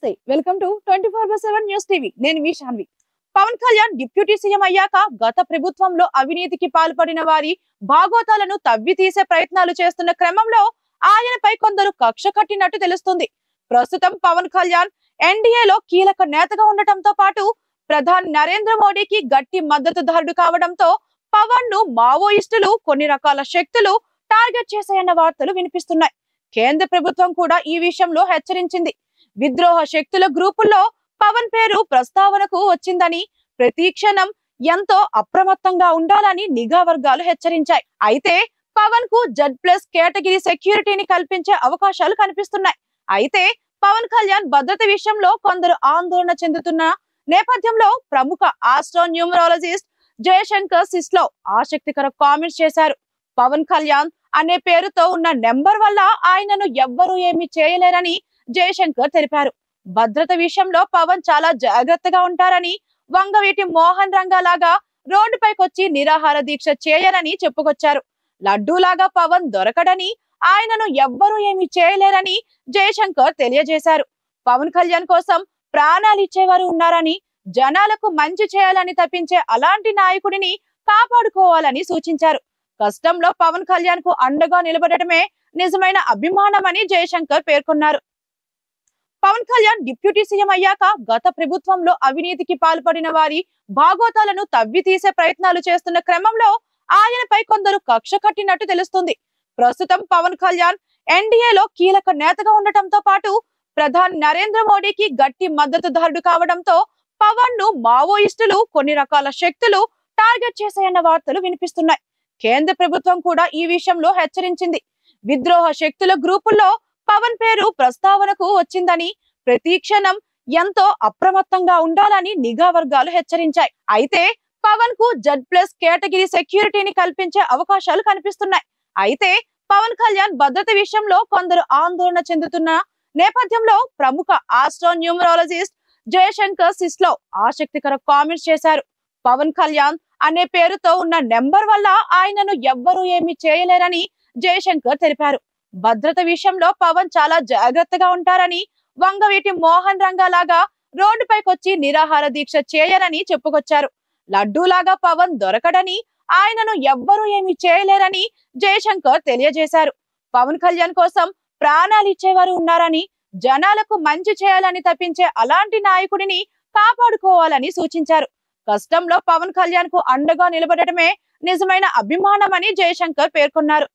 నమస్తే welcome to 24/7 news TV నేను మీ Shanvi. Pawan Kalyan deputy CM అయ్యాక గత ప్రభుత్వంలో అవినీతికి పాల్పడిన వారి భాగోతాలను తవ్వి తీసే ప్రయత్నాలు చేస్తున్న క్రమంలో ఆయనపై కొందరు కక్ష కట్టినట్టు తెలుస్తుంది. ప్రస్తుతం పవన్ కళ్యాణ్ ఎన్డీఏలో కీలక నేతగా ఉండటంతో పాటు ప్రధాని నరేంద్ర మోడీకి గట్టి మద్దతుదారుడు కావడంతో పవన్ ను మావోయిస్టులు కొన్ని రకాల శక్తులు టార్గెట్ చేశాయన్న వార్తలు వినిపిస్తున్నాయి. కేంద్ర ప్రభుత్వం కూడా ఈ విషయంలో హెచ్చరించింది. విద్రోహ శక్తుల గ్రూపుల్లో పవన్ పేరు ప్రస్తావనకు వచ్చిందని, ప్రతి క్షణం ఎంతో అప్రమత్తంగా ఉండాలని నిఘా వర్గాలు హెచ్చరించాయి. అయితే పవన్ కు Z+ కేటగిరీ సెక్యూరిటీని కల్పించే అవకాశాలు కనిపిస్తున్నాయి. అయితే పవన్ కళ్యాణ్ భద్రత విషయంలో కొందరు ఆందోళన చెందుతున్న నేపథ్యంలో ప్రముఖ ఆస్ట్రోన్యూమరాలజిస్ట్ జయశంకర్ సిస్లో ఆసక్తికర కామెంట్స్ చేశారు. పవన్ కళ్యాణ్ అనే పేరుతో ఉన్న నెంబర్ వల్ల ఆయనను ఎవ్వరూ ఏమీ చేయలేరని జయశంకర్ తెలిపారు. భద్రత విషయంలో పవన్ చాలా జాగ్రత్తగా ఉంటారని, వంగవీటి మోహన్ రంగాలాగా రోడ్డుపైకొచ్చి నిరాహార దీక్ష చేయరని చెప్పుకొచ్చారు. లడ్డూలాగా పవన్ దొరకడని, ఆయనను ఎవ్వరూ ఏమీ చేయలేరని జయశంకర్ తెలియజేశారు. పవన్ కళ్యాణ్ కోసం ప్రాణాలు ఇచ్చేవారు ఉన్నారని, జనాలకు మంచి చేయాలని తప్పించే అలాంటి నాయకుడిని కాపాడుకోవాలని సూచించారు. కష్టంలో పవన్ కళ్యాణ్ కు అండగా నిలబడటమే నిజమైన అభిమానమని జయశంకర్ పేర్కొన్నారు. పవన్ కళ్యాణ్ డిప్యూటీ సీఎం అయ్యాక గత ప్రభుత్వంలో అవినీతికి పాల్పడిన వారి భాగోతాలను తవ్వి తీసే ప్రయత్నాలు చేస్తున్న క్రమంలో ఆయనపై కొందరు కక్ష కట్టినట్టు తెలుస్తుంది. ప్రస్తుతం పవన్ కళ్యాణ్ ఎన్డీఏలో కీలక నేతగా ఉండటంతో పాటు ప్రధాని నరేంద్ర మోడీకి గట్టి మద్దతుదారుడు కావడంతో పవన్ ను మావోయిస్టులు కొన్ని రకాల శక్తులు టార్గెట్ చేశాయన్న వార్తలు వినిపిస్తున్నాయి. కేంద్ర ప్రభుత్వం కూడా ఈ విషయంలో హెచ్చరించింది. విద్రోహ శక్తుల గ్రూపుల్లో పవన్ పేరు ప్రస్తావనకు వచ్చిందని, ప్రతి క్షణం ఎంతో అప్రమత్తంగా ఉండాలని నిఘా వర్గాలు హెచ్చరించాయి. అయితే పవన్ కు Z+ కేటగిరీ సెక్యూరిటీని కల్పించే అవకాశాలు కనిపిస్తున్నాయి. అయితే పవన్ కళ్యాణ్ భద్రత విషయంలో కొందరు ఆందోళన చెందుతున్న నేపథ్యంలో ప్రముఖ ఆస్ట్రోన్యూమరాలజిస్ట్ జయశంకర్ సిస్లో ఆసక్తికర కామెంట్స్ చేశారు. పవన్ కళ్యాణ్ అనే పేరుతో ఉన్న నెంబర్ వల్ల ఆయనను ఎవ్వరూ ఏమీ చేయలేరని జయశంకర్ తెలిపారు. భద్రత విషయంలో పవన్ చాలా జాగ్రత్తగా ఉంటారని, వంగవీటి మోహన్ రంగాలాగా రోడ్డుపైకొచ్చి నిరాహార దీక్ష చేయరని చెప్పుకొచ్చారు. లడ్డూలాగా పవన్ దొరకడని, ఆయనను ఎవ్వరూ ఏమీ చేయలేరని జయశంకర్ తెలియజేశారు. పవన్ కళ్యాణ్ కోసం ప్రాణాలు ఇచ్చేవారు ఉన్నారని, జనాలకు మంచి చేయాలని తప్పించే అలాంటి నాయకుడిని కాపాడుకోవాలని సూచించారు. కష్టంలో పవన్ కళ్యాణ్ కు అండగా నిలబడటమే నిజమైన అభిమానమని జయశంకర్ పేర్కొన్నారు.